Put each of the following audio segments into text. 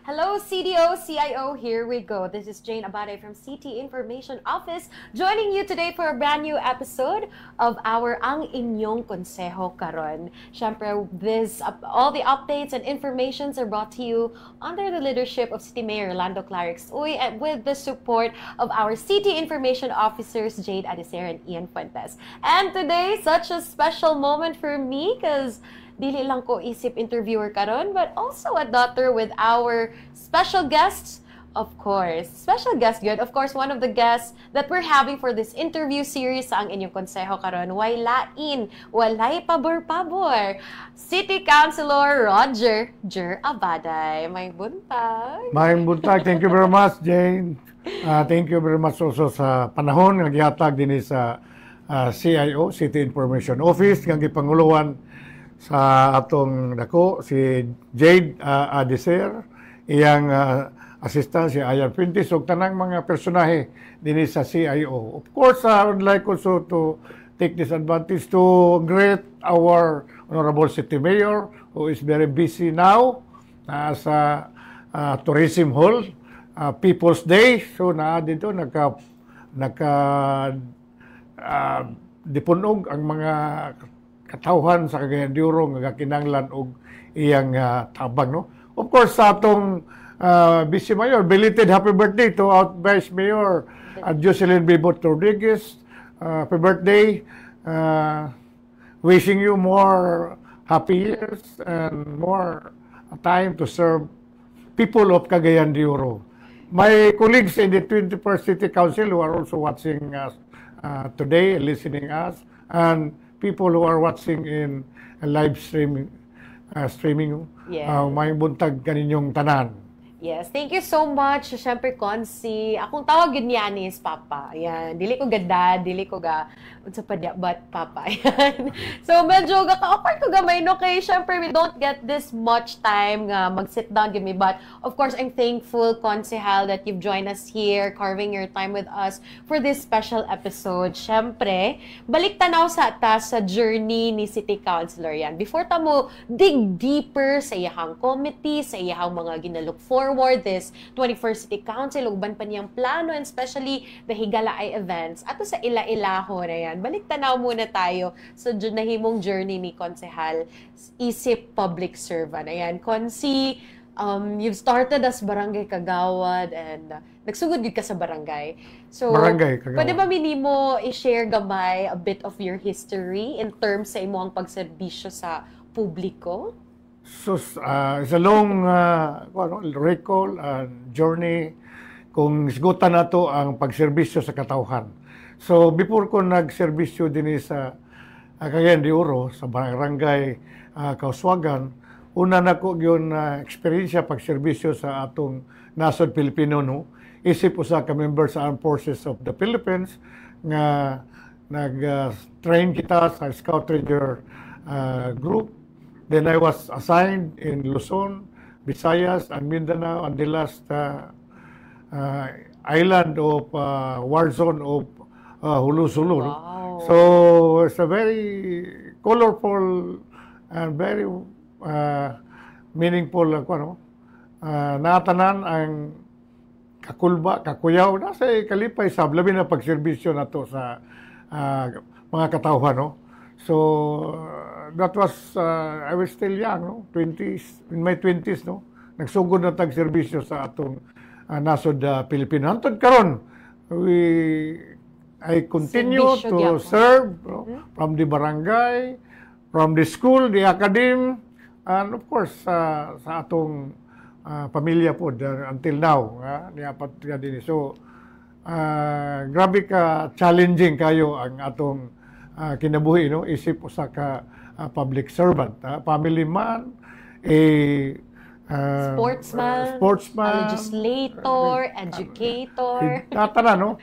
Hello, CDO, CIO, here we go. This is Jane Abade from CT Information Office, joining you today for a brand new episode of our Ang Inyong Konseho Karon. Syempre, all the updates and informations are brought to you under the leadership of City Mayor Orlando Clarix Uy and with the support of our CT Information Officers, Jade Adicer and Ian Fuentes. And today, such a special moment for me because dili lang ko isip interviewer karon, but also a daughter with our special guests, of course. Special guest good. Of course, one of the guests that we're having for this interview series sa Ang Inyong Konseho karon, walay pabor-pabor. City Councilor Roger Jer Abaday. May buntag. May buntag. Thank you very much, Jane. Thank you very much also sa panahon nga gihatag dinhi sa CIO, City Information Office, nga gipanguluan sa atong dako si Jade Adicer, iyang assistant si Ian Fuentes ug tanang mga personahe dinhi sa CIO. Of course, I would like also to take this advantage to greet our Honorable City Mayor who is very busy now sa Tourism Hall, People's Day. So dito dipunog ang mga katawhan sa Cagayan de Oro nga kinahanglan og iyang tabang, no. Of course, sa atong Vice Mayor, belated happy birthday to our Vice Mayor Jocelyn Bibot Rodriguez. Happy birthday. Wishing you more happy years and more time to serve people of Cagayan de Oro. My colleagues in the 21st City Council who are also watching us today, listening us, and people who are watching in live streaming, may buntag kaninyong tanan. Yes, thank you so much. Siyempre, Consi. Akong tawag yun yan is Papa. Ayan. Dili ko ganda, dili ko ga, unsa pa dia, but Papa. Ayan. So, medyo ka-awkward ko gamay, no? Kaya, siyempre, we don't get this much time nga mag-sit down, give me. But, of course, I'm thankful, Consihal, that you've joined us here, carving your time with us for this special episode. Siyempre, balik tanaw sa atas sa journey ni City Councilor yan. Before tamo dig deeper sa iyahang committee, sa iyahang mga ginalook forward this 21st City Council, uban pa niyang plano, and especially the Higalaay events. Ato sa ila-ilaho na yan, balik tanaw muna tayo sa nahimong journey ni Konsehal isip public servant. Ayan, Konsi, you've started as barangay kagawad and nagsugod gid ka sa barangay. So, barangay kagawad. Pwede ba minimo i-share gamay a bit of your history in terms sa imong pagserbisyo sa publiko? So, it's a long recall and journey kung isgutan nato ang pagserbisyo sa katawhan. So, before ko nagserbisyo din sa Cagayan de Oro, sa barangay Kauswagan, una na ko yun eksperyensya pagserbisyo sa atong nasod Pilipino, no? Isip usa ka member sa Armed Forces of the Philippines nga nag-train kita sa Scout Ranger group. Then I was assigned in Luzon, Visayas, and Mindanao, and the last island of war zone of Hulu-Sulu. Wow. So it's a very colorful and very meaningful, natanan ang kakulba, kakuyaw, nasa kalipay sab, labi na pagserbisyo na to sa mga katawhan, no? So, that was, I was still young, no? 20s, in my 20s, no? Nagsugod na tag-serbisyo sa atong nasod Pilipino. Hantod karon, I continue to serve, no? From the barangay, from the school, the academy, and of course, sa atong pamilya po, until now, niapat ka din. So, grabe ka, challenging kayo ang atong kinabuhi, no? Isip usa ka public servant, family man, sportsman, legislator, educator. Tatana, no?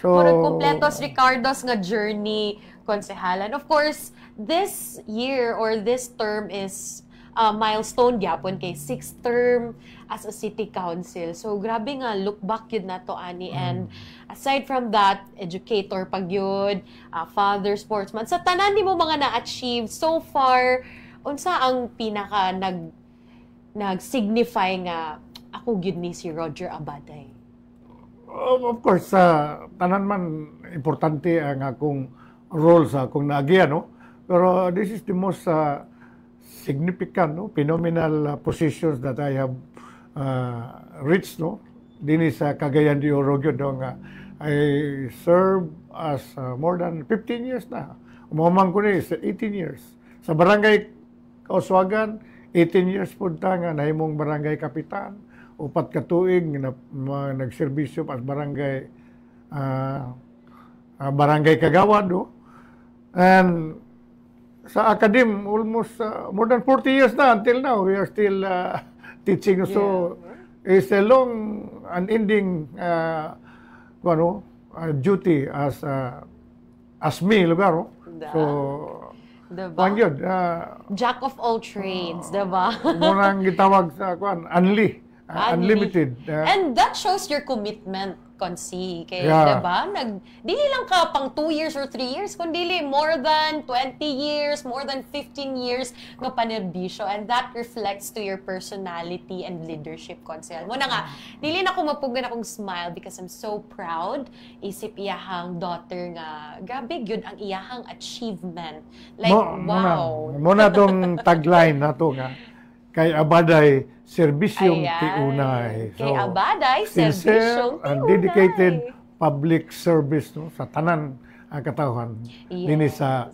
So, murag kompletos Ricardo's nga journey, konsehalan. Of course, this year or this term is milestone gyapon kay 6th term as a city council. So grabe nga look back yun na to ani, and aside from that, educator pag yun, father, sportsman, sa tanan nimo mga na-achieve so far, unsa ang pinaka nag-signify nga ako gyud ni si Roger Abaday. Of course, tanan man importante ang akong role sa akong naagian, no? Pero this is the most significant, no? Phenomenal positions that I have reached, no? Dini sa Cagayan de Oro gyud, no? I serve as more than 15 years na. Umamang ko ni 18 years. Sa barangay Kauswagan, 18 years po ta nga nahimong barangay kapitan. Upat ka tuig na nagserbisyo as barangay barangay Kagawad, no? And sa academe, almost more than 40 years na until now, we are still teaching. So, it's a long, unending duty as me, lugar. No? So, diba? Yun, Jack of all trades, diba? Munang gitawag sa unlimited. And that shows your commitment, Konsi. Kaya, diba? Dili lang ka pang 2 years or 3 years, kundi more than 20 years, more than 15 years nga panerbisyo. And that reflects to your personality and leadership, Konsi. Muna nga, dili na ko mapugan akong smile because I'm so proud. Isip iyahang daughter nga, gabi yun ang iyahang achievement. Like, wow. Muna tong tagline na to nga, kay Abaday, serbisyong tiunay. Kay Abaday, serbisyong tiunay. And dedicated public service, no, sa tanan ang katawhan. Dini sa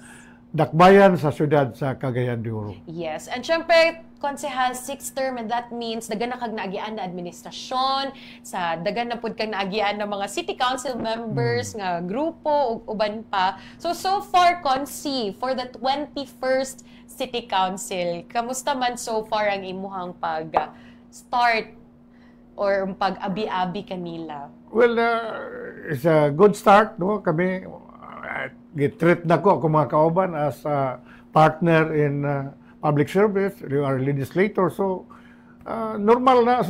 dakbayan sa syudad sa Cagayan de Oro. Yes. And syempre, Konsehal, 6th term, and that means dagan na kag naagian na administrasyon, sa dagan na pud kag naagian na mga city council members nga grupo ug uban pa. So far, Konsi, for the 21st City Council, kamusta man so far ang imuhang pag-start or pag-abi-abi kanila? Well, it's a good start, no? Kami gitreat na ko ako mga kauban as a partner in public service, we are legislator, so normal na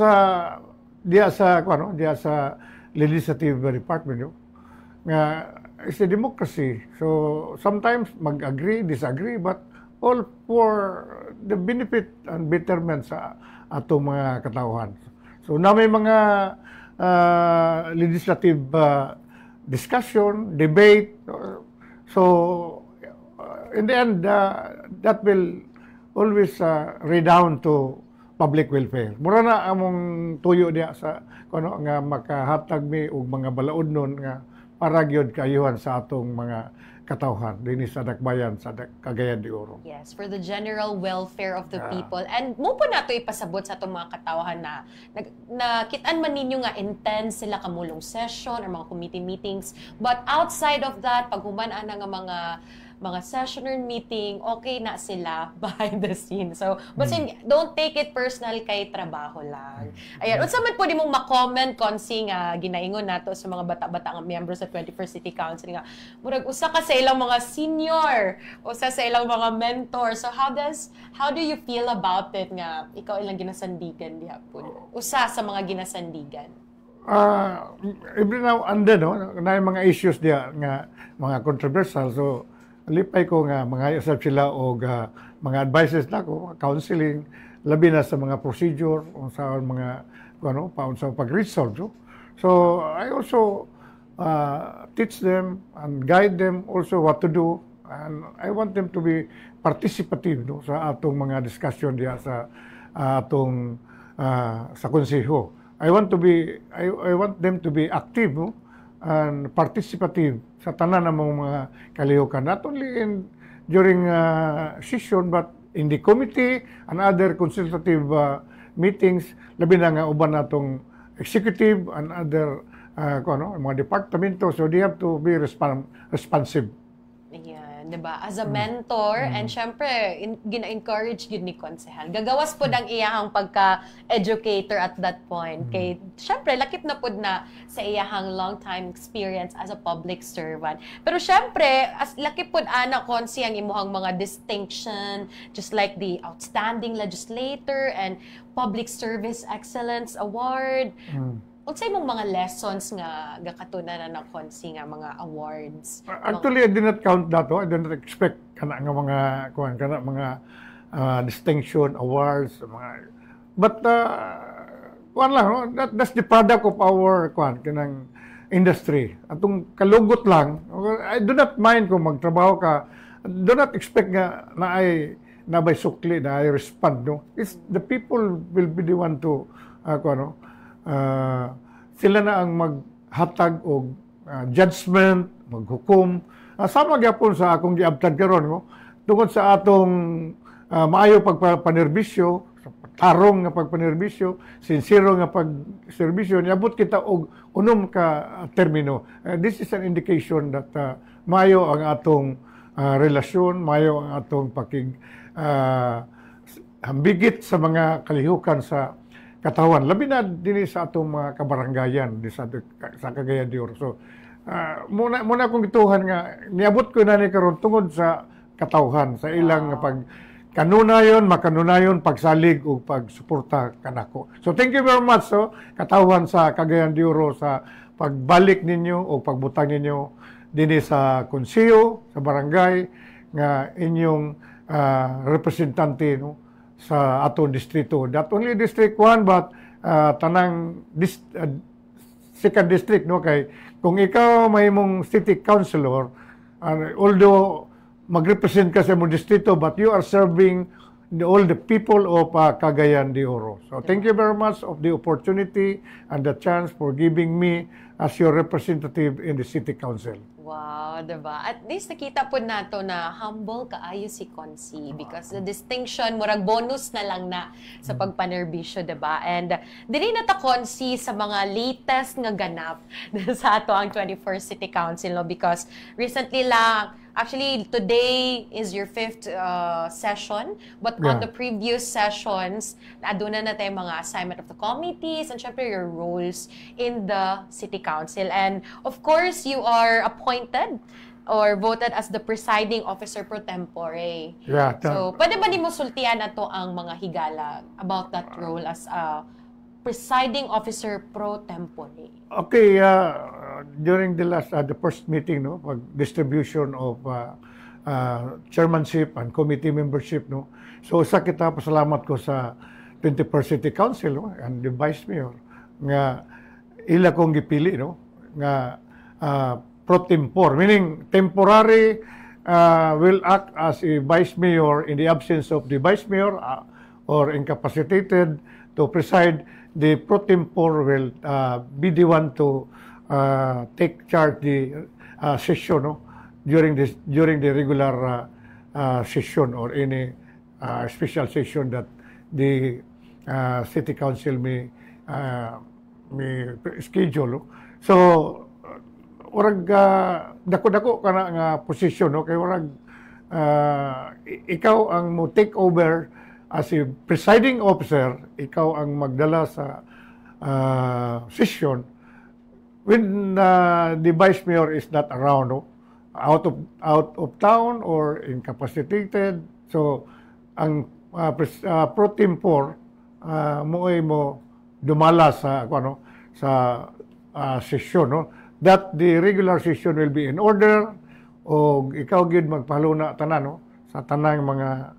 diya sa legislative department, no? Nga it's a democracy, so sometimes mag-agree, disagree, but all for the benefit and betterment sa atong mga katawhan. So na may mga legislative discussion, debate, so in the end that will always redound to public welfare. Mura na among tuyo diya sa nga makahatag mi og mga balaod nun nga para gyud kayuhan sa atong mga katawhan dinhi sa dakbayan sa Cagayan de Oro. Yes, for the general welfare of the people. And mo po nato ipasabot sa atong mga katawhan na nakitaan man ninyo nga intense sila kamulong session or mga committee meetings, but outside of that, pag human ana nga mga session or meeting, okay na sila behind the scenes. So, but don't take it personal, kay trabaho lang. Ayan, unsa man pwede mong ma-comment, Konsi, nga ginaingon nato sa mga bata-bata nga members sa 21st City Council nga, murag usa ka sa ilang mga senior, usa sa ilang mga mentor. So, how do you feel about it nga ikaw ilang ginasandigan diha po? Usa sa mga ginasandigan. Every now and then, no, na mga issues diya nga mga controversial. So, lipay ko nga mga usab sila og mga advices na ko, counseling, labi na sa mga procedure o sa mga sa pag-resolve. So I also teach them and guide them also what to do, and I want them to be participative, no, sa atong mga discussion diya sa atong sa konseho. I want them to be active, no, and participative sa tanan ng mga kalihukan, not only during session but in the committee and other consultative meetings, labi na nga uban natong executive and other mga departamento, so they have to be responsive. Ayan, diba? As a mentor, and syempre, gina-encourage yun ni Konsehal. Gagawas po ang iyahang pagka-educator at that point. Kay, syempre, lakip na po na sa iyahang long-time experience as a public servant. Pero syempre, as lakip po ana, Konsi, ang imuhang mga distinction, just like the Outstanding Legislator and Public Service Excellence Award. Unsay mong mga lessons nga gakatunan na Konsi nga mga awards? Actually, I did not count that. I did not expect kana nga mga distinction awards, but kuan lang, no? That's the product of our kuan kanang industry. Atong kalugot lang, I do not mind kung magtrabaho ka. Do not expect nga na by sukli na ay respond, no. It's the people will be the one to sila na ang maghatag og judgment, maghukom. Sama gyapon sa akong giabtan karon, no. Tungod sa atong maayo pagpanerbisyo, tarong nga pagpanerbisyo, sincero nga pagserbisyo, niabot kita og unom ka termino. This is an indication that maayo ang atong relasyon, maayo ang atong hambigit sa mga kalihukan sa katawan. Labi na din sa atong mga kabaranggayan sa Cagayan de Oro. So, muna akong gituhan nga, niabot ko na ni karon tungod sa katawhan, sa ilang makanunayon, pagsalig o pagsuporta kanako. So thank you very much, katawan sa Cagayan de Oro sa pagbalik ninyo o pagbutang ninyo dinhi sa konseyo, sa barangay nga inyong representante, no, sa atong distrito. Not only District 1 but tanang second district, no, kay kung ikaw may mong city councilor, although mag-represent ka sa mong distrito, but you are serving all the people of Cagayan de Oro. So thank you very much of the opportunity and the chance for giving me as your representative in the City Council. Wow, diba? At least nakita po nato na humble kaayo si Consi because the distinction, murag bonus na lang na sa pagpanerbisyo, diba? And dili na ta Consi sa mga latest nga ganap sa ato ang 21st City Council, no? Because recently lang, actually, today is your 5th session, but on the previous sessions, naaduna na tayo mga assignment of the committees and syempre your roles in the City Council. And of course, you are appointed or voted as the presiding officer pro tempore. Yeah. So, pwede ba di mo sultian na to ang mga higala about that role as a presiding officer pro tempore? Okay, during the first meeting, no, pag distribution of chairmanship and committee membership, no. So sa kita pasalamat ko sa 21st City Council, no, and the Vice Mayor nga ila kong gipili, no, nga pro tempore, meaning temporary will act as a Vice Mayor in the absence of the Vice Mayor or incapacitated to preside. The pro tempore will be the one to take charge the session, no, during the regular session or any special session that the City Council may schedule, no? So warag dako-dako kana nga posisyon, no, kay warag ikaw ang mo take over as a presiding officer, ikaw ang magdala sa session when the Vice Mayor is not around, no? Out of town or incapacitated. So ang pro tempore mo dumala sa session, no? That the regular session will be in order o ikaw gid magpahaluna tanan, no, sa tanang mga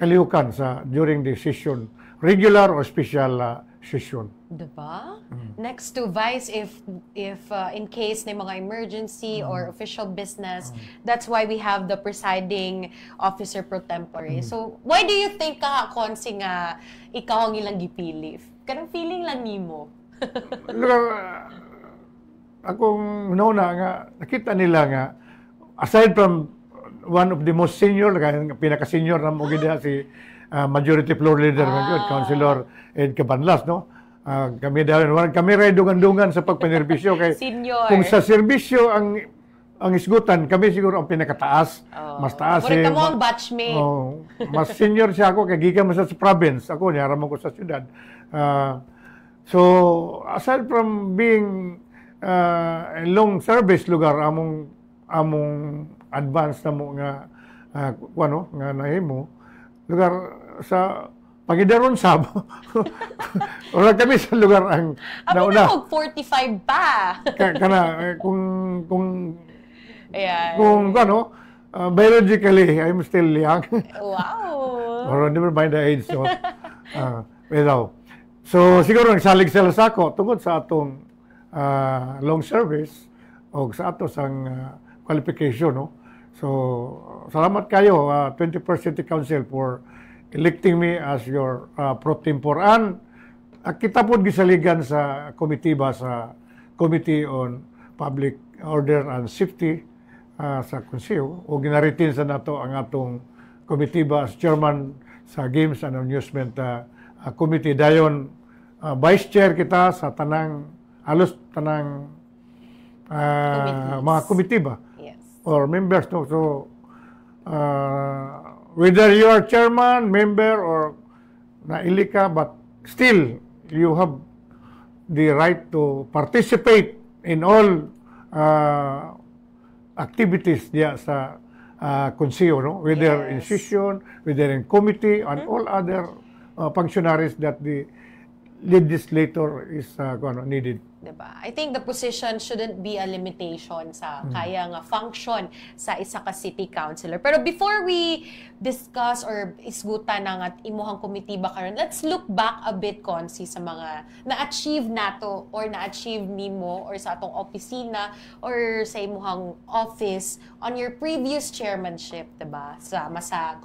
kalihukan during the session, regular or special session. Diba? Next to Vice, if in case na mga emergency or official business, that's why we have the presiding officer pro tempore. So, why do you think Consi nga ikaw ang ilang gipili? Kanang feeling lang nimo? Akong nauna nga, nakita nila nga, aside from one of the most senior, pinaka-senior na mo gida si Majority Floor Leader, Councilor Ed Cabanlas, no? Kami rin dungan-dungan sa pagpanerbisyo. Kay, senior. Kung sa serbisyo ang isgutan, kami siguro ang pinakataas. Mas taas. Murag mo ang batchmate. Mas senior siya ako, kaya gikan mo sa province. Ako, niyaramon ko sa syudad. So, aside from being a long service lugar, among advance na mo nga nga nahimo lugar sa Pagidaron sab. Ora kami sa lugar ang nauna. Ako 45 pa. Kana kung biologically I'm still young. Wow. Or never mind the age, so. So siguro nagsalig sila sa ako tungod sa atong long service o sa ato sang qualification, no. So salamat kayo 21st City Council for electing me as your pro tempore, and kita po gisaligan sa komitiba sa Committee on Public Order and Safety sa Konseyo, o ginaritin sa nato ang atong komitiba as chairman sa Games and Amusement Committee. Dayon vice chair kita sa halos tanang mga komitiba. Yes. Or members, no? So whether you are chairman, member, or naili ka, but still you have the right to participate in all activities diya sa Konseyo, no? Whether in session, whether in committee, and all other functionaries that the legislator is needed. Diba? I think the position shouldn't be a limitation sa kaya nga function sa isa ka city councilor. Pero before we discuss or isgutan ng at imuhang komitiba karon, let's look back a bit, Consi, sa mga na-achieve nato or na-achieve nimo or sa atong opisina or sa imuhang office on your previous chairmanship, diba? Sa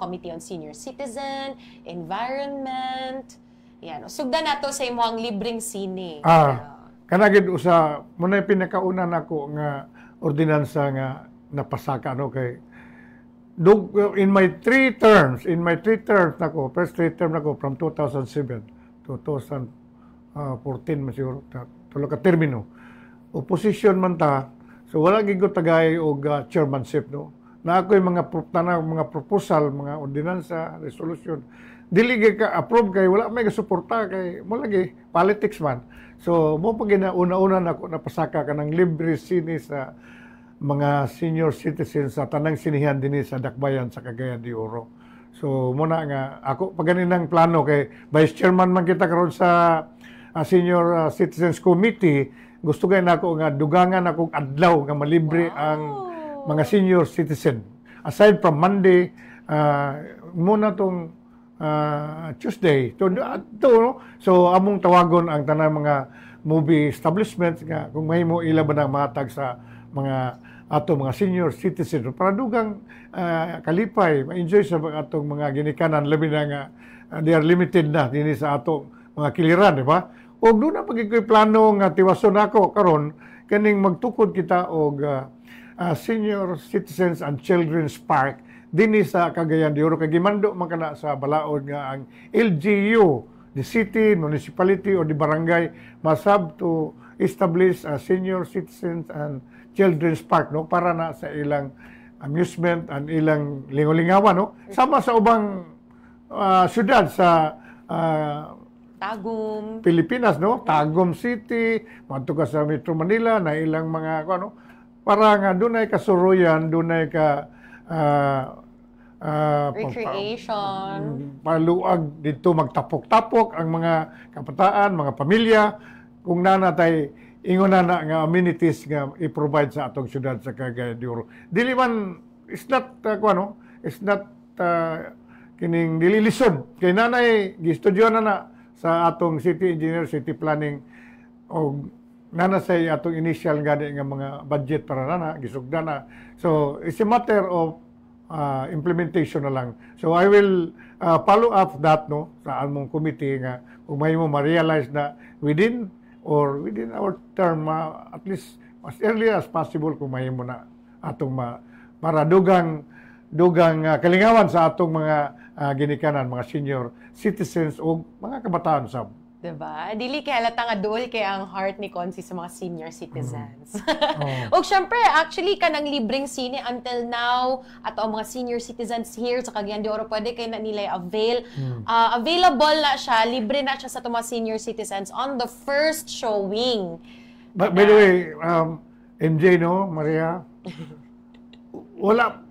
Committee on Senior Citizen, Environment. Yan. Sugda nato sa imuhang libreng sine. Kanagid usa mo na pinakauna nako nga ordinansa nga napasaka, no, kay in my three terms nako, first three term nako from 2007 to 2014 man siguro tulo ka termino. Opposition man ta, so wala gid ko tagay og chairmanship, no. Na ako yung mga proposal, mga ordinansa, resolution, dili ka approve kay wala may suporta kay mo lagi politics man. So mo pag una-una nako napasaka ka ng libre sini sa mga senior citizens sa tanang sinihan dinhi sa Dakbayan sa Cagayan de Oro. So muna nga ako pag ganinang plano kay vice chairman man kita karon sa senior citizens committee, gusto kay nako nga dugangan ako adlaw nga malibre ang mga senior citizen. Aside from Monday, muna tong Tuesday no? So among tawagon ang tanang mga movie establishments nga kung mahimo ila ba nang matag sa mga mga senior citizen para dugang kalipay ma-enjoy sa atong mga ginikanan, labi na nga they are limited na dinhi sa atong mga kiliran, di ba? Og doon na pagikoy plano nga tiwason nako karon kaning magtukod kita og Senior Citizens and Children's Park dinhi sa Cagayan de Oro, kay gimando man kana sa balaod nga ang LGU, the city, municipality, or the barangay must have to establish a Senior Citizens and Children's Park, no, para na sa ilang amusement and ilang lingolingawan, no, sama sa ubang syudad sa Tagum, Pilipinas, no, Tagum City, madto ka sa Metro Manila na ilang mga para nga dunay kasuruyan, dunay ka recreation, paluag dito magtapok-tapok ang mga kabataan, mga pamilya, kung nanatay ingon na nga amenities nga i-provide sa atong syudad sa Cagayan de Oro. Dili man it's not it's not kining dili lisod kay nanay gistudyo na sa atong city engineer, city planning, o nana sa atong initial gani nga mga budget para nana gisugda na. So it's a matter of implementation na lang. So I will follow up that, no, sa among committee nga kung may mo ma-realize na within our term, at least as early as possible kung may mo na atong para dugang kalingawan sa atong mga ginikanan, mga senior citizens o mga kabataan sab. Diba? Dili kay halata nga duol kay ang heart ni Consi sa mga senior citizens. O syempre, actually, kanang libreng sine until now at ang mga senior citizens here sa Cagayan de Oro, pwede kayo na nila avail. Available na siya, libre na siya sa mga senior citizens on the first showing. By the way, MJ, no, Maria, wala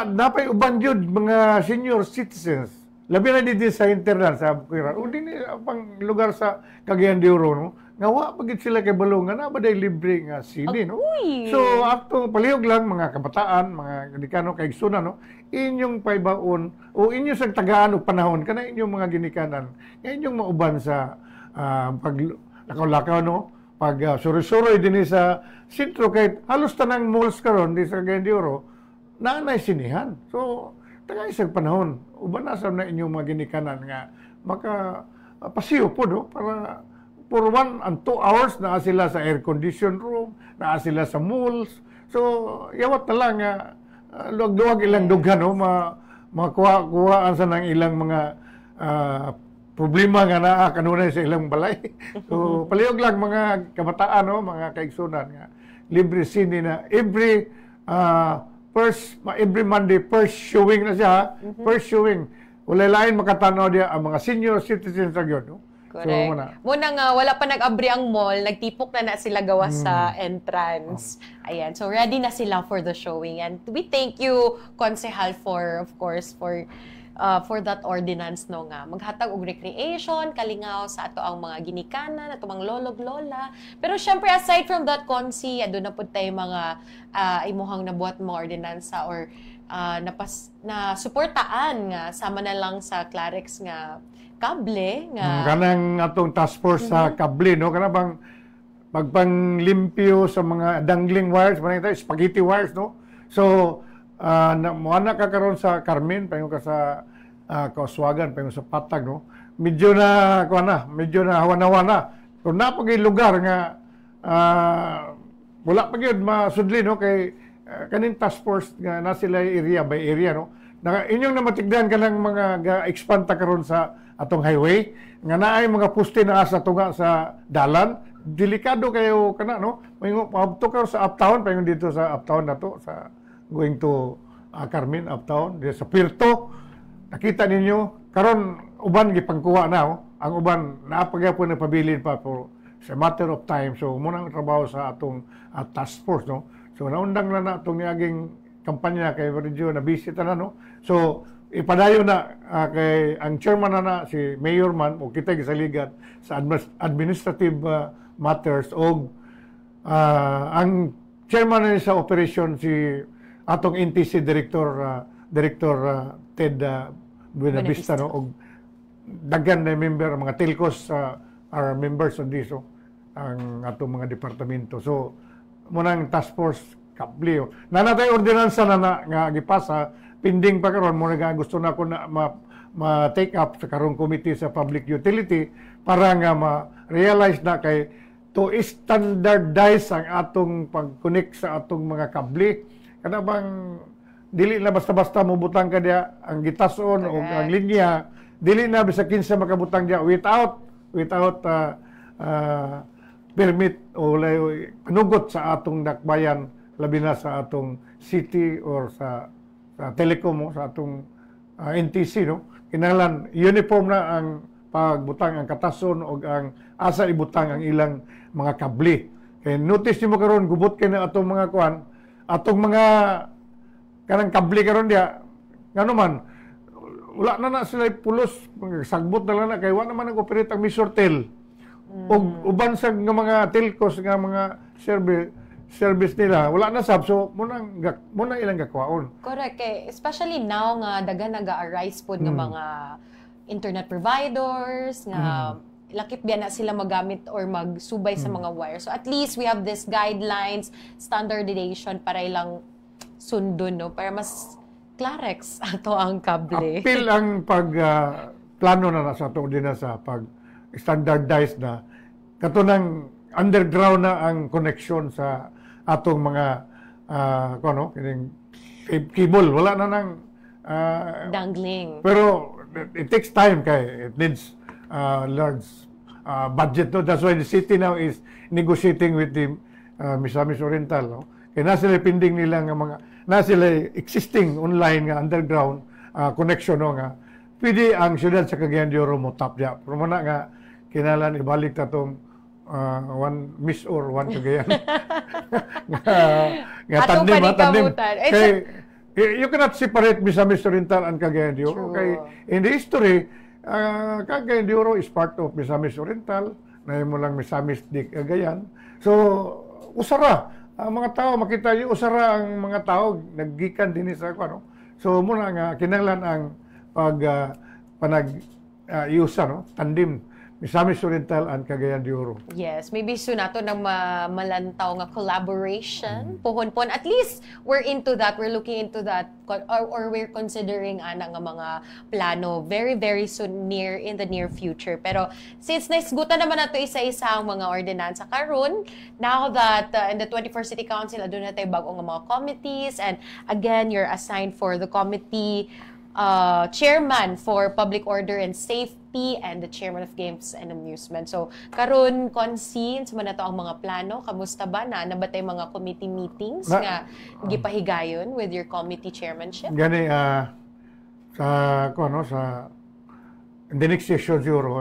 napay uban jud mga senior citizens. Labi na dito sa internet, sa Bukira. O din pang lugar sa Cagayan de Oro, no? Ngawa pagit sila kay balong nga na ba day libre nga sine, no? So atong palihog lang mga kabataan, mga ginikanon kay suna, no? Inyong paybaon o inyo sa tagaan og panahon kana inyong mga ginikanan, nga inyong mauban sa pag lakaw-lakaw no, pag suri-suroy din sa sentro kahit halos tanang malls karon di sa Cagayan de Oro naanay sinihan. So tagay sa panahon uban na sa na inyong mga ginikanan nga maka pasiyo po no para for 1 and 2 hours na sila sa air condition room, na sila sa malls. So yawat na lang nga luwag ilang dughan no makuha sa nang ilang mga problema nga naa kanunay sa ilang balay. So palihog lang mga kabataan no, mga kaigsunan nga libre sini na every Monday first showing na siya, first showing. Wala lain makatanaw dia ang mga senior citizens sa gyud no. Correct. Muna nga, wala pa nag-abri ang mall, nagtipok na sila gawa sa entrance. Ayan, so ready na sila for the showing. And we thank you, Konsehal, for, of course, for that ordinance no nga. Maghatag og recreation, kalingaw sa ato ang mga ginikanan, ato mga lolog-lola. Pero syempre, aside from that, Konsi, doon na po tayo mga imuhang nabuhat mga ordinansa or na suportaan nga, sama na lang sa Clarex nga kable nga kanang atong task force sa kable no kana bang pagpanglimpyo sa mga dangling wires man ito spaghetti wires no so moana ka karon sa Carmen paingon ka sa Kauswagan paingon sa Patag no medyo na hawana kung napagay lugar nga wala pa gyud masudli no kay kaning task force nga na sila area by area no inyong namatigdan ka ng mga expand ta karon sa atong highway nga naay mga poste na asa tunga sa dalan delikado kayo kana no maabto ka sa uptown paingon dito sa uptown nato sa going to Carmen uptown di sa Pirto nakita ninyo karon uban gipangkuha na ang uban naapagya po nagpabilin pa for sa matter of time so muna ang trabaho sa atong task force no so naundang na atong niaging kampanya kay Virgio na bisita na no so ipadayon na kay ang chairman na si Mayor man o kita gisaligan sa administrative matters o ang chairman na sa operation si atong NTC director Ted Buenavista no og daghan na member mga telcos are members of this ang atong mga departamento so munang task force kablyo nanatay ordinansa na nga gipasa pending pa karon mo nga gusto na ko na ma-take up sa karong committee sa public utility para nga ma-realize na kay to standardize ang atong pag-connect sa atong mga kable kana bang dili na basta-basta mobutang ka diya ang gitason o ang linya dili na bisa kinsa makabutang diya without permit o panugot sa atong dakbayan labi na sa atong city or sa telecom sa atong NTC no kinahanglan uniform na ang pagbutang ang katason o ang asa ibutang ang ilang mga kable kay notice nimo karon gubot kay na atong mga kuan atong mga kanang kable karon dia ngano man wala na sila pulos sagbot na lang na kay wala naman nag-operate ang Misortel og uban sa mga telcos nga mga service nila wala na sab so muna ilang gakwaon correct especially now nga daghan naga-arise pod nga mga internet providers nga lakip biya na sila magamit or magsubay sa mga wire so at least we have this guidelines standardization para ilang sundon no para mas Clarex ato ang kable apil ang pag plano na sa ato din sa pag standardized na katunang underground na ang connection sa atong mga kining cable wala na nang dangling pero it takes time kay it needs large budget no that's why the city now is negotiating with the Misamis Oriental no kay na sila pending nila nga mga na sila existing online nga underground connection no nga pwede ang syudad sa Cagayan de Oro mo tap dia pero mana nga kinahanglan ibalik ta tong one Miss or one Cagayan. nga tandem. Kay, you cannot separate Misamis Oriental and Cagayan de Oro. Kay, in the history, Cagayan de Oro is part of Misamis Oriental, na mo lang Misamis di Cagayan. So, usara. Ang mga tao, makita yung usara ang mga tao, naggikan din sa ako. So, muna nga, kinanglan ang panag-iusa, no? Tandem Misamis Oriental and Cagayan de Oro. Yes, maybe soon nato nang malantaw nga collaboration. Pohon-pohon. At least we're into that. We're looking into that or we're considering ana nga mga plano very very soon in the near future. Pero since naisgutan naman nato isa-isa ang mga ordinansa karon, now that in the 24th City Council adun na tayo bagong mga committees, and again you're assigned for the committee chairman for public order and safety and the chairman of games and amusement. So karon konsin sa man nato ang mga plano, kamusta ba na nabatay mga committee meetings nga gipahigayon with your committee chairmanship? Gani sa in the next session siguro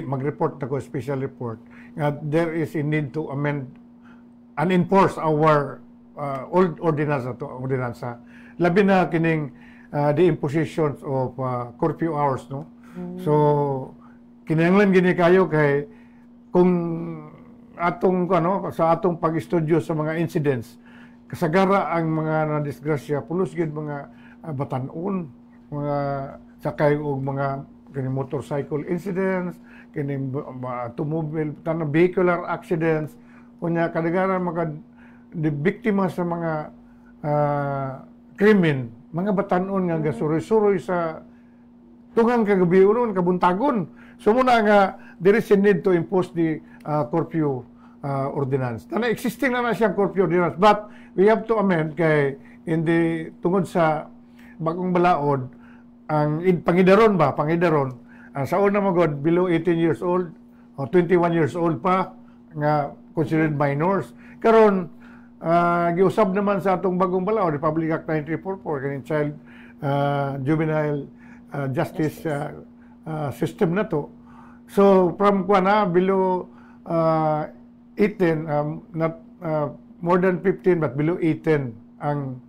mag-report ako, special report nga there is a need to amend and enforce our old ordinansa labi na kining the impositions of curfew hours, no? So kinahanglan gini kayo kay kung atong sa atong pag-estudyo sa mga incidents kasagara ang mga nadisgrasya pulos gid mga batan-on, mga sakay og mga kini motorcycle incidents, kini automobile vehicular accidents, kunya kadagaran mga biktima sa mga krimen, mga batanon nga gasuroy-suroy sa tungang kagabi unon kabuntagon. So muna nga there is a need to impose the curfew ordinance. Tana existing na siyang curfew ordinance, but we have to amend kay tungod sa bagong balaod ang pangidaron sa una magod below 18 years old o 21 years old pa nga considered minors. Karon giusab naman sa atong bagong balaod, Republic Act 9344 kaning Child Juvenile Justice System na to. So from below 18, not more than 15 but below 18 ang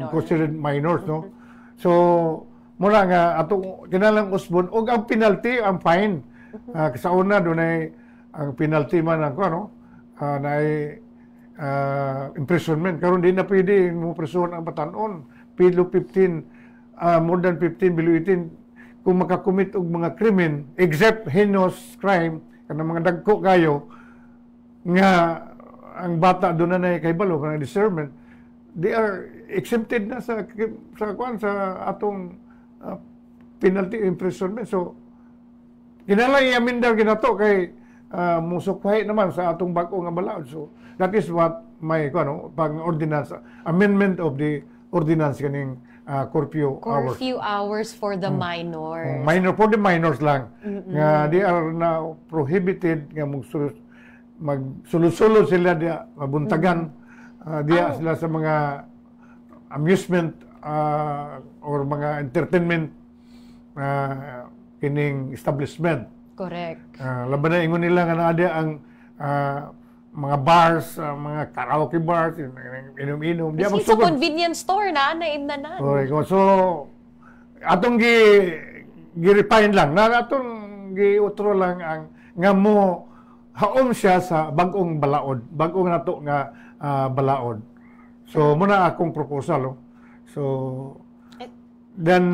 considered minors, no? So mura nga atong kinalang usbon og ang penalty, ang fine. Sa una dunay ang penalty man ang imprisonment. Karon di na pwede mo prison ang batanon. Below 15, more than 15, below 18, kung makakommit og mga krimen, except heinous crime, kanang mga dagko kayo, nga ang bata doon na kahibalo, kanang discernment, they are exempted na sa atong penalty imprisonment. So, kinalay amendar ginato kay musukwahi naman sa atong bag-o nga balaod. So, that is what my pang-ordinance, amendment of the ordinance kaning curfew hours. Curfew hours for the minors. For the minors lang. Nga they are now prohibited nga magsulo-sulo sila diya, mabuntagan diya sila sa mga amusement or mga entertainment kining establishment. Correct. Laban na ingon nila nga naadya ang mga bars, mga karaoke bars, inom-inom. Kasi sa convenience store naim na. Correct. So, atong gi-refine lang. Atong gi-utro lang ang nga mo haom siya sa bagong balaod. Bagong nato nga balaod. So, muna akong proposal. So, then,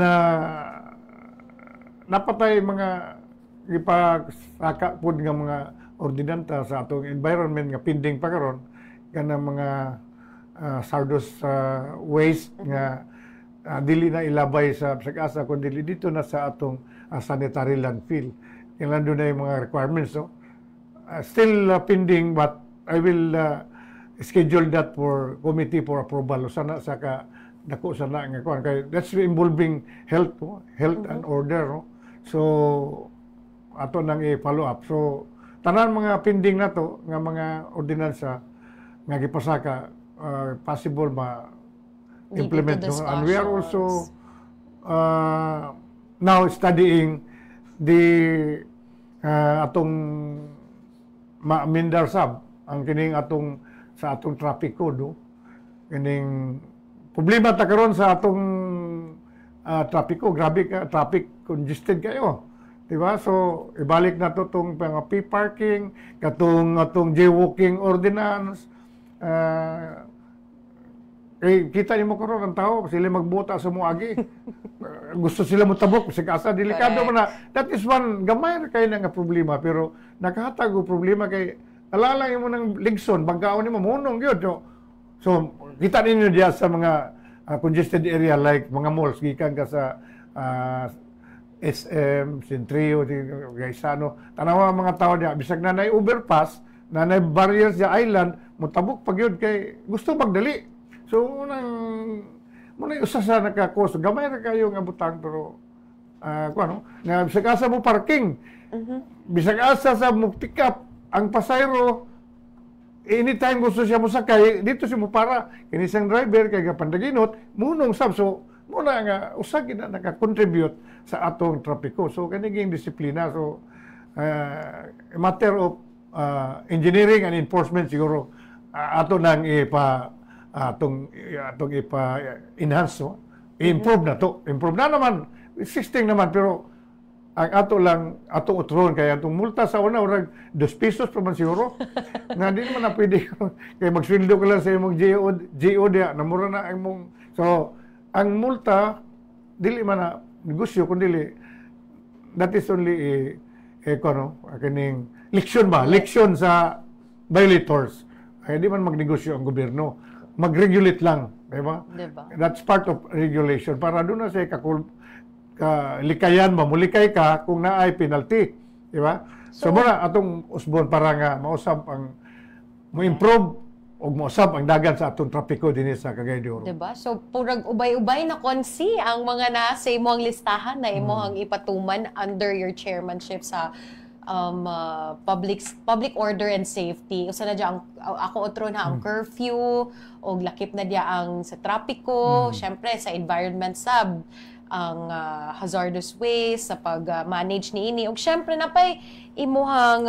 napatay mga ipasaka po nga mga ordinanta sa atong environment nga pending pa karon kana mga hazardous waste nga dili na ilabay sa pag-asa kundi dito na sa atong sanitary landfill. Kailan doon na yung mga requirements, no? Still pending, but I will schedule that for committee for approval. Sana sa dako sana nga kuan kay that's involving health and order, no? So ato nang i-follow up. So tanan mga pending na to nga mga ordinansa nga gipasaka possible implement, no? And we are also now studying the atong ma-amendar sab ang kining sa atong traffic code, no? Kining problema ta karon sa atong traffic code, grabe ka traffic congested kayo. Diba? So, ibalik na to itong P-parking, atong jaywalking ordinance, Kay kita nimo karon ang tao sila magbuta sa muagi. Gusto sila mo tabok sa asa delikado man na. That is one gamay ra kay nga problema pero nakahatag og problema kay alala mo nang ligson bangkaon nimo munong gyud. So kita ninyo diya sa mga congested area like mga malls gikan ka sa SM, Centrio, Gaisano, tanawa mga tao diya bisag nanay overpass, nanay barriers sa island, mutabok pag yun kay gusto magdali. So munang usa sa nakakos gamay ra kayo nga butang pero nga bisag asa mo parking. Bisag asa sa mo pick up ang pasayro anytime gusto siya mo sakay dito siya mo para kinisang driver kay gapandaginot munong sab so muna nga usag na naka-contribute sa atong trapiko. So kaniging disiplina so a matter of engineering and enforcement siguro ato nang atong ipa-enhance no? Improve na to. Improve na naman. Existing naman pero ang ato lang ato utron kaya atong multa sa una urag 2 pesos pa man siguro. Nga di man na pwede kay magsweldo ka lang sa imong GO diya namura na ang mong so ang multa dili man na negosyo kundi that is only kaning leksyon sa violators. Ay di man magnegosyo ang gobyerno. Mag-regulate lang, di ba? Diba? That's part of regulation. Para doon na sa likayan mo, mulikay ka kung naay penalty. Di ba? So muna, atong usbon para nga mausap ang, mo-improve o mausap ang dagan sa atong trapiko din sa Cagayan de Oro. Diba? So, purag ubay-ubay na konsi ang mga nasa imo ang listahan na imo ang ipatuman under your chairmanship sa public order and safety. Usa na diya ang ako otro na ang curfew og lakip na diya ang sa trapiko, syempre sa environment sub ang hazardous waste sa pag-manage niini og syempre napay imuhang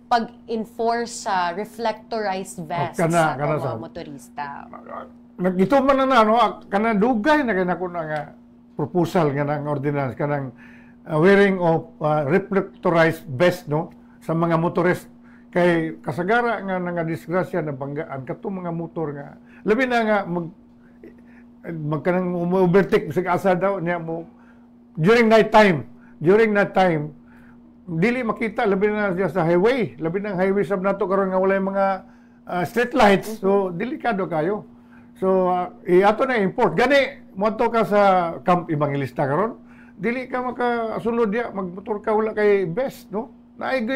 pag-enforce sa reflectorized vest sa mga motorista. Ito man na no, kana dugay na kay nako nga proposal nga ng ordinance kanang wearing of reflectorized vest no sa mga motorist kay kasagara nga disgrasya na banggaan kato mga motor nga labi na nga magkanang overtake sa asa daw niya mo during night time dili makita labi na sa highway labi na highway sab nato karon nga walay mga street lights so delikado kayo so ato na import gani moto ka sa Camp Evangelista karon dili ka makasunod diya magmotor ka wala kay vest no naay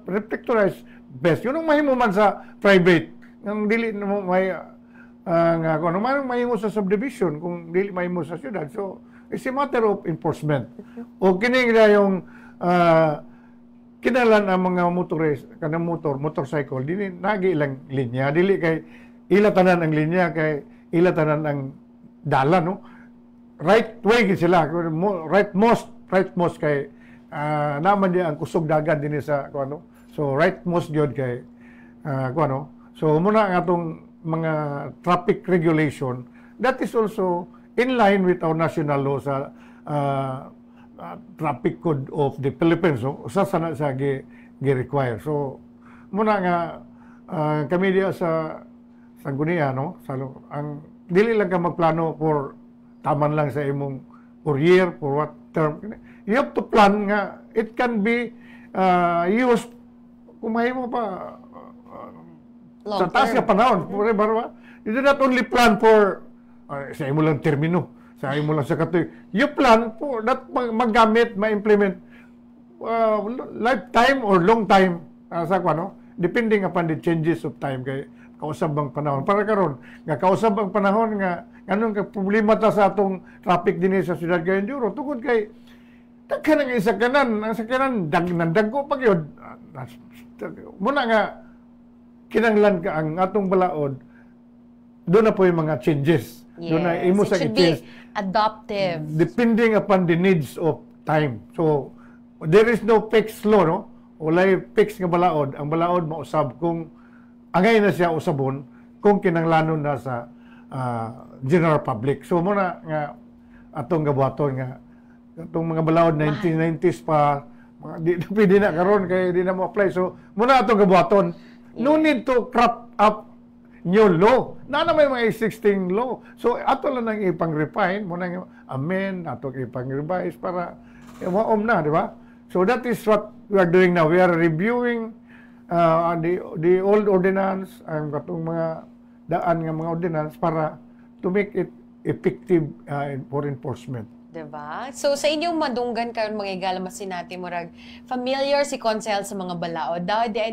reflectorized vest yun ang mahimo man sa private nang dili mo may nga kung ano man mahimo sa subdivision kung dili mahimo sa syudad so it's a matter of enforcement o kini yung kinalan ang mga motorist kanang motorcycle dili nagi ilang linya dili kay ilatanan ang linya kay ilatanan ang dalan no right way gid sila right most kay naman di ang kusog dagan dinhi sa kuno so right most gyud kay kuno so muna ang atong mga traffic regulation that is also in line with our national law sa traffic code of the Philippines so usa sana sa gi-require so muna nga kami diya sa Sangguniang no ang dili lang ka magplano for taman lang sa imong for year, for what term. You have to plan nga it can be used kung mahimo pa sa taas nga panahon. Forever ba? You do not only plan for sa imo lang termino, sa imo lang sa katoy. You plan for that magamit, ma-implement lifetime or long time sa kuno, depending upon the changes of time kay kausab ang panahon. Para karon nga kausab ang panahon nga anong problema ta sa atong traffic dinhi sa Ciudad Cagayan de Oro tungod kay daghan ang sakyanan dagko pa gyud muna nga kinanglan ka ang atong balaod doon na po yung mga changes doon na imo sa change adaptive depending upon the needs of time so there is no fixed law no walay fixed nga balaod ang balaod mausab kung angay na siya usabon kung kinanglanon na sa general public. So muna nga atong gabuhaton nga atong mga balaod 1990s pa di pwede na karon kay di na mo apply. So muna atong gabuhaton. No need to crop up new law. Na may mga existing law. So, ato lang nang ipang-refine, mo nang amend, ato ipang-revise para maom na, di ba? So, that is what we are doing now. We are reviewing the old ordinance, ang katong mga daan nga mga ordinance para to make it effective for enforcement. Diba? So, sa inyong madunggan karon mga igala, masinati mo rag familiar si Consel sa mga balaod. Daw, di ay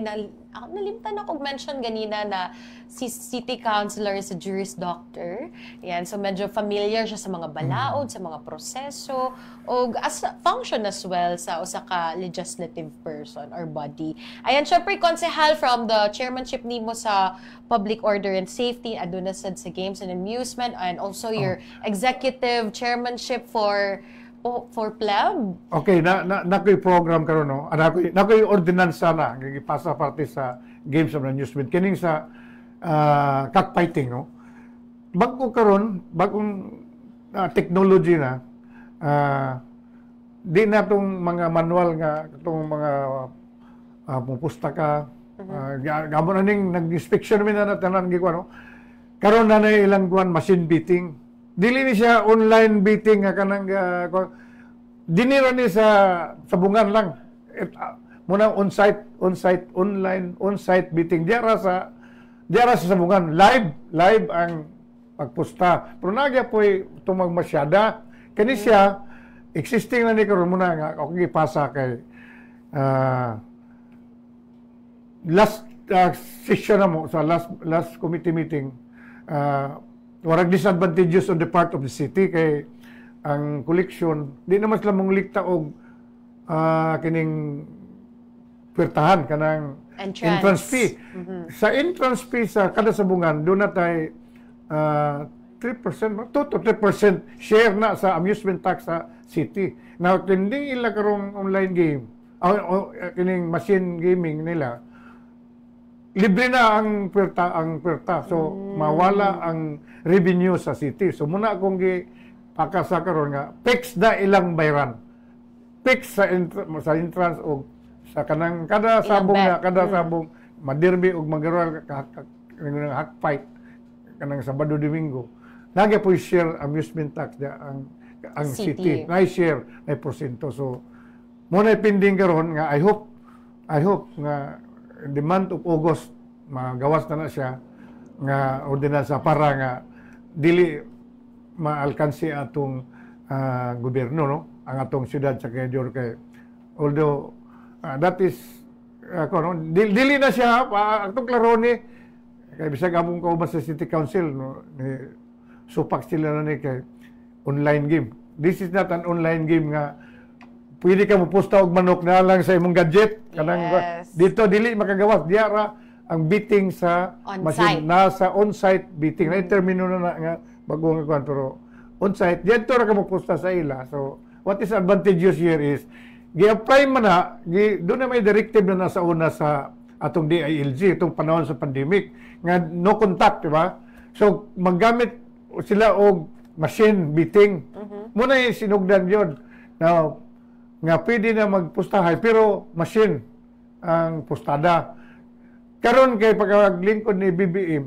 nalimtan ako mention ganina na si city councilor sa Juris Doctor. Yan, so medyo familiar siya sa mga balaod, sa mga proseso, o as function as well sa usa ka legislative person or body. Ayan, syempre, konsehal from the chairmanship nimo sa Public Order and Safety, aduna sad sa Games and Amusement, and also your executive chairmanship for PLEB. Okay, nakoy program karon no. Nakoy ordinansa na gipasa parte sa Games and Amusement kining sa cockfighting no. Bago karon, bagong technology na di na tong mga manual nga tong mga pustaka gamon na ning nag-inspection min na tanan gikuan no. Karon na ilang kuan machine beating. Dili ni siya online beating nga kanang dinira ni sa bungan lang. Muna on-site, online, on-site beating. Diara sa sabungan. Live ang pagpusta. Pero nagya po itong magmasyada. Kani siya, existing na ni karon muna nga ako gipasa kay last session na mo sa last committee meeting. Warag disadvantageous on the part of the city kay ang collection di naman sila mong likta og kining pwertahan kanang entrance fee. Sa entrance fee sa kada sabungan doon na tay 3%, 2 to 3% share na sa amusement tax sa city. Now, kinding ila karong online game, kining machine gaming nila, libre na ang pwerta. So, mawala ang revenue sa city. So, muna akong pakasa karon nga, fix na ilang bayran. Fix sa entrance o sa kanang kada sabong madirbi og magaral hack fight kanang Sabado Domingo. Lagi po share amusement tax ang city. Na-share na porsyento. So, muna pending karon nga I hope nga in the month of August magawas na siya nga ordinansa para nga dili maalkansi atong gobyerno no ang atong syudad sa Quezon kay although that is dili na siya atong klaro ni kay bisag among kauban sa city council no ni supak sila na ni kay online game. This is not an online game nga pwede ka moposta og manok na lang sa imong gadget kanang dito dili makagawas diara ang beating sa machine nasa on-site beating na termino na nga bago nga kuan pero on-site dito ra ka moposta sa ila. So what is advantageous here is gi-apply man na doon na may directive na nasa una sa atong DILG itong panahon sa pandemic nga no contact, di ba? So maggamit sila og machine beating. Muna yung sinugdan yun. Now, nga pwede na magpustahay pero machine ang pustada. Karon kay pagkaglingkod ni BBM,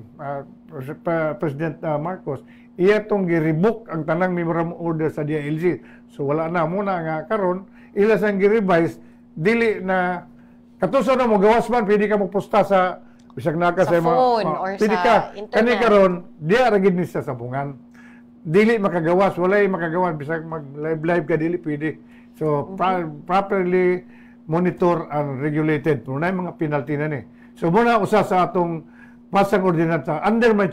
President Marcos, iya tong gi-revoke ang tanang memorandum order sa DILG. So wala na muna nga karon ila sang gi-revise dili na katuso na mo gawas man pwede ka magpusta sa bisag naka sa phone or pwede sa ka internet. kani karon diya ra gid ni sa sabungan. Dili makagawas, walay makagawan bisag mag live ka dili pwede. So properly monitor and regulated. Pero na mga penalty na ni. So muna usa sa atong pasang ordinansa under my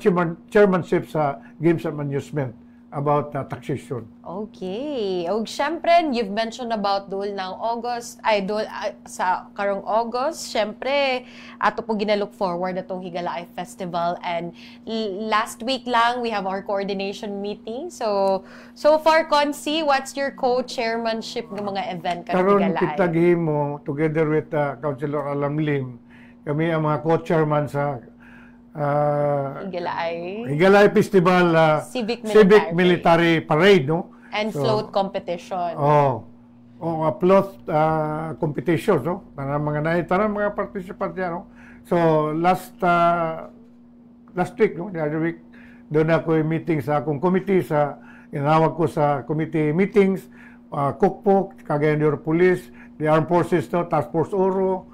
chairmanship sa Games and Amusement about taxation. Okay. Og syempre, you've mentioned about dul ng August, sa karong August, syempre, ato po ginalook forward atong Higalaay Festival and last week lang, we have our coordination meeting. So far, Consi, what's your co-chairmanship ng mga event karong Karon Higalaay? kita gihimo together with Councilor Alam Lim, kami ang mga co-chairman sa Higalaay Festival Civic Military Parade, no? And float competition. Float competition, no? Tanang mga participants yan, no? So, last last week, no, the other week, doon ako yung meeting sa akong committee, inawag ko sa committee meetings, Kukpok, Cagayan de Oro Police, the Armed Forces, no, Task Force Oro,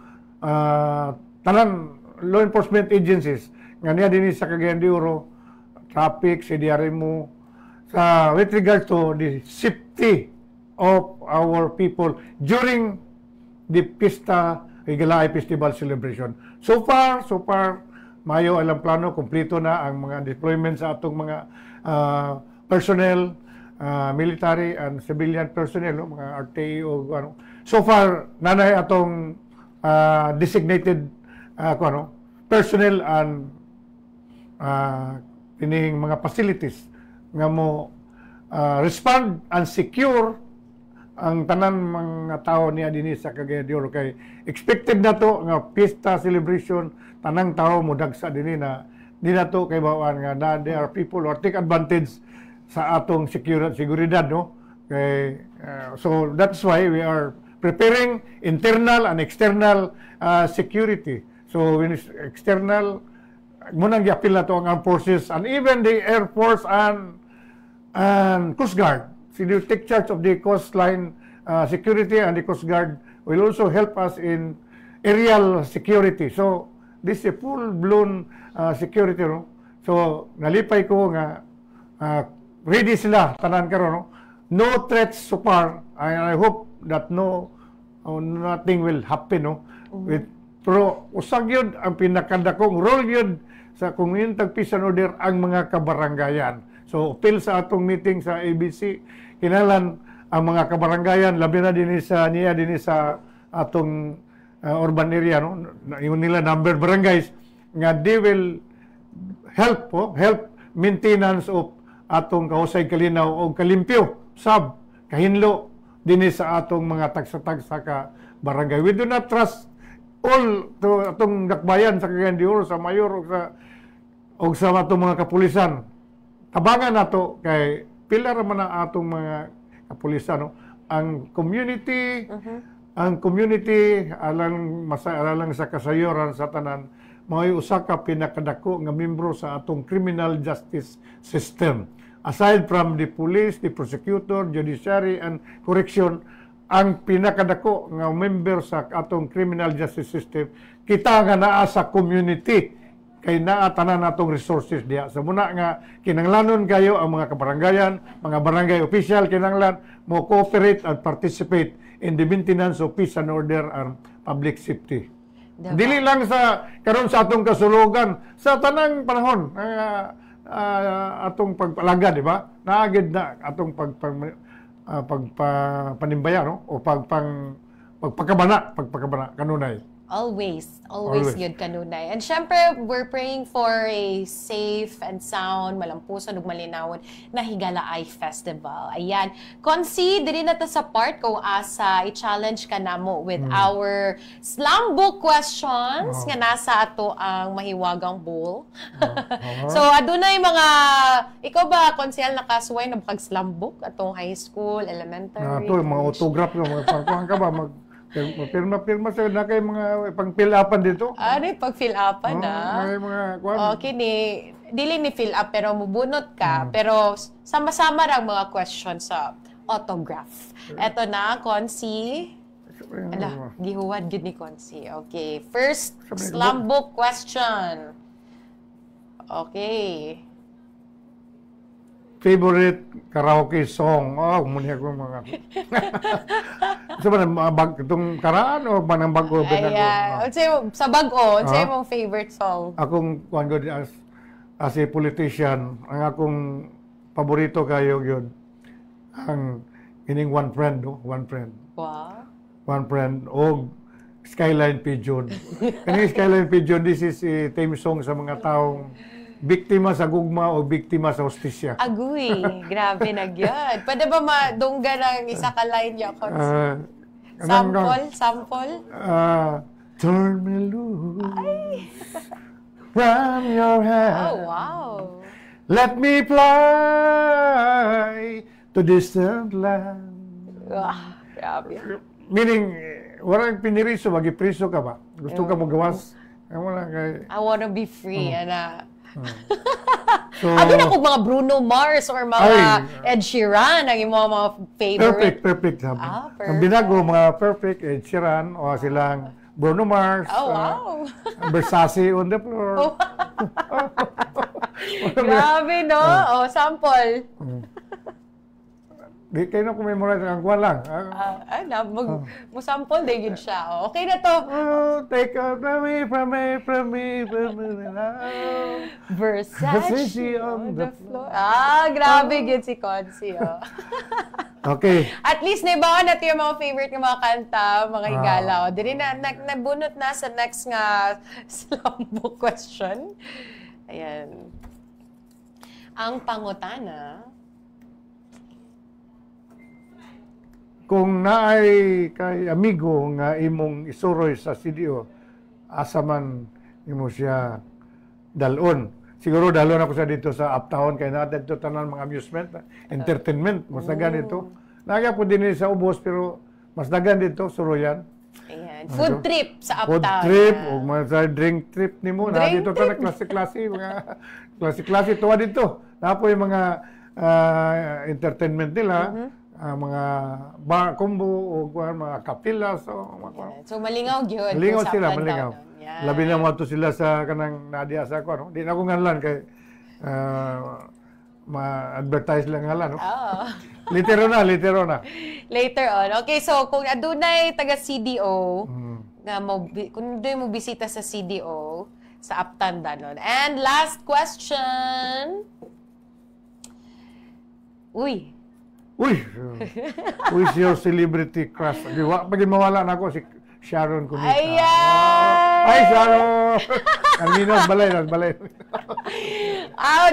tanan law enforcement agencies, nga niya din sa Cagayan de Oro, traffic, CDRMO, with regard to the safety of our people during the Pista Igalaay Festival celebration. So far, mayo alang plano, kumpleto na ang mga deployment sa atong mga personnel, military and civilian personnel, no? Mga RTA o ano. So far, nanay atong designated personnel and kining mga facilities nga mo respond and secure ang tanan mga tao niya dinhi sa Cagayan de Oro. Kay expected na to nga pista celebration, tanang tao mo dagsa dinhi na di na to kay bawaan nga na there are people who take advantage sa atong seguridad, no? Kay so that's why we are preparing internal and external security. So when it's external, munang giapil na to ang armed forces and even the Air Force and Coast Guard. So they take charge of the coastline security, and the Coast Guard will also help us in aerial security. So this is a full-blown security, no? So nalipay ko nga ready sila tanan karon, no? No threats so far. I hope that nothing will happen, no? Pero usag yun ang pinakadakong role yun sa kung yung tag-peace and order ang mga kabaranggayan. So appeal sa atong meeting sa ABC, kinalan ang mga kabaranggayan, labi na din sa atong urban area, no? Yung nila number barangays nga they will help maintenance of atong kahusay kalinaw o kalimpyo kahinlo din sa atong mga tagsa-tagsa ka barangay. We do not trust all to atong dakbayan sa Cagayan de Oro, sa mayor o sa atong mga kapulisan. Tabangan nato kay pila ra man ang atong mga kapulisan, no? Ang community alang sa kasayoran sa tanan mao'y usa ka pinakadako nga membro sa atong criminal justice system. Aside from the police, the prosecutor, judiciary and correction, ang pinakadako nga member sa atong criminal justice system kita nga naa sa community, kay naa tanan natong resources diha. Sa muna nga kinanglanon kayo ang mga kabaranggayan, mga barangay official kinanglan mo cooperate and participate in the maintenance of peace and order and public safety. Diba? Dili lang sa karon sa atong kasulugan, sa tanang panahon atong pagpalaga, di ba? Naagid na atong pagpanimbaya, no? O pagpakabana kanunay. Always good kanunay. And syempre, we're praying for a safe and sound, malampusan ug malinawon na Higalaay Festival. Ayan. Consi, diri na ta sa part kung asa i-challenge ka namo with our slam book questions nga nasa ato ang mahiwagang bowl. So, adunay mga, ikaw ba, konsehal, nakasuway na pag slam book atong high school, elementary? Ito, mga autograph, mga pangkuhan ka ba? Pirma sa na kay mga pang-fill-upan dito. Pag-fill upan na. May mga kwan. Okay, dili ni fill up pero mubunot ka. Pero sama-sama ra mga questions sa autograph. Eto na, Consi. Ala, gihuwad gid ni Consi. Okay, first slam book question. Okay. Favorite karaoke song? Muna ko mga... So, itong karaan o manang bago? Sa bago, sa mong favorite song? Akong, as a politician, ang akong paborito kayo yun, ang ining One Friend, no? One Friend. Wow. One Friend, o Skyline Pigeon. Kaning Skyline Pigeon, this is a theme song sa mga taong biktima sa gugma o biktima sa hostisya. Agoy, grabe na gyud. Pwede ba madungga ng isa ka line niya? Sample? Turn me loose from your hand. Oh, wow. Let me fly to distant land. Grabe. Meaning, walang piniriso, magipriso ka ba? Gusto ka mo gawas? I wanna be free. So, Abi na kung mga Bruno Mars or mga Ed Sheeran ang imong mga favorite. perfect. Sabi. Perfect. Ang binago, mga perfect, Ed Sheeran, o silang Bruno Mars, Oh, wow. Versace on the floor. Grabe, no? Oh, sample. Di kayo na kumemorize ang kuwan lang. Mo sample din yun siya. Oh, okay na to. Take out from me, Versace on the floor. Grabe yun si Consi, oh. Okay. At least naibawan natin yung mga favorite ng mga kanta, mga higala. Dili na, nabunot na sa next nga slam book question. Ayan. Ang pangutana, Kung naay kay amigo nga imong isuroy sa CDO, asa man imo siya dalon. Siguro dalon ako sa dito sa Uptown kay natin ito tanan mga amusement, entertainment, mas dagan dito. Naga po din sa ubos pero mas dagan dito suroyan. ayan, food trip sa Food Uptown. trip Ayan. o mga drink trip nimo na Drink dito trip. ta klase-klase mga klase-klase tuwa dito. Napo yung mga entertainment nila. Mga bar combo o mga kapilas o mga So malingaw gyud. malingaw kung sa sila, Uptown malingaw. Downtown. Yan. Labi na mo to sila sa kanang nadia sa ko, no? Di na ko nganlan kay ma-advertise lang ngalan, no? Oo. Litero na. Later on. Okay, so kung adunay taga CDO, nga kung doon mo bisita sa CDO, sa Uptown Danon. And last question. Uy, who's your celebrity crush? Di wa pag mawala na ako si Sharon Cunita. Ayan! Ay, Sharon! Ang minos, balay.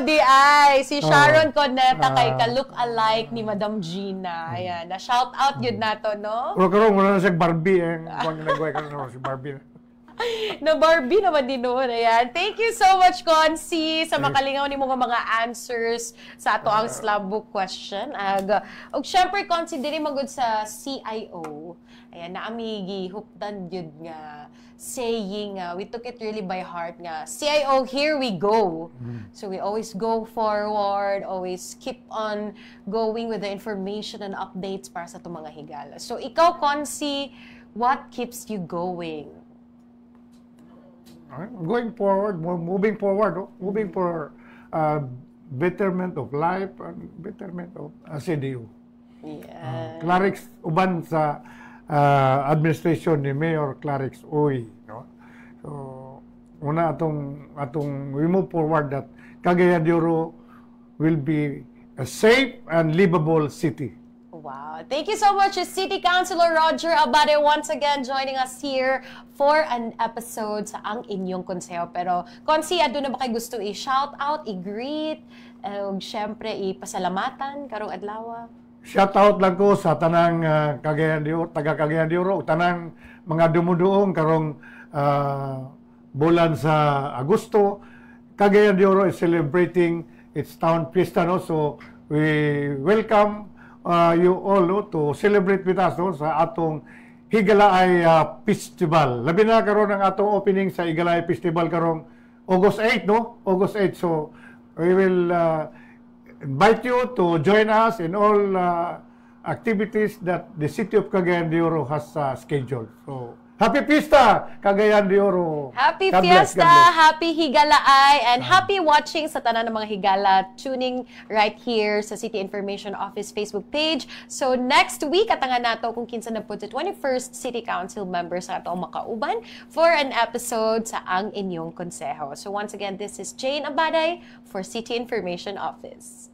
di ay. Si Sharon Cuneta kay ka-look alike ni Madam Gina. Ayan. Na-shout out yun nato, no? Pero karon wala na siya Barbie. Kung nagway ka na si Barbie. Na Barbie naman din noon. Ayan. Thank you so much, Consi, sa makalingaw ni mga answers sa ato ang slab book question. Og syempre, Consi, dili magud sa CIO. Ayan, naami gihuptan yun nga saying, we took it really by heart nga, CIO, here we go. So we always go forward, always keep on going with the information and updates para sa itong mga higala. So ikaw, Consi, what keeps you going? Going forward, moving for betterment of life and betterment of CDU. Yeah. Clarix uban sa administration ni Mayor Clarix Uy, no? So una atong we move forward that Cagayan de Oro will be a safe and livable city. Wow. Thank you so much, City Councilor Roger Abade, once again joining us here for an episode sa Ang Inyong Konseho. Pero, Konsi, doon na ba kayo gusto i-shout out, i-greet, syempre, i-pasalamatan, karong adlaw? Shout out lang ko sa tanang Cagayan de Oro, taga Cagayan de Oro, tanang mga dumuduong karong bulan sa Agosto. Cagayan de Oro is celebrating its town fiesta, no? So we welcome you all, no, to celebrate with us, no, sa atong Higalaay Festival. Labi na karon ang atong opening sa Higalaay Festival karong August 8, no? August 8. So we will invite you to join us in all activities that the City of Cagayan de Oro has scheduled. So happy Fiesta, Cagayan de Oro. Happy God bless, Fiesta, God bless. happy Higalaay, and happy watching sa tanan ng mga higala, tuning right here sa City Information Office Facebook page. So next week, atangan nato kung kinsa na po sa 21st City Council members sa atong makauban for an episode sa Ang Inyong Konseho. So once again, this is Jane Abaday for City Information Office.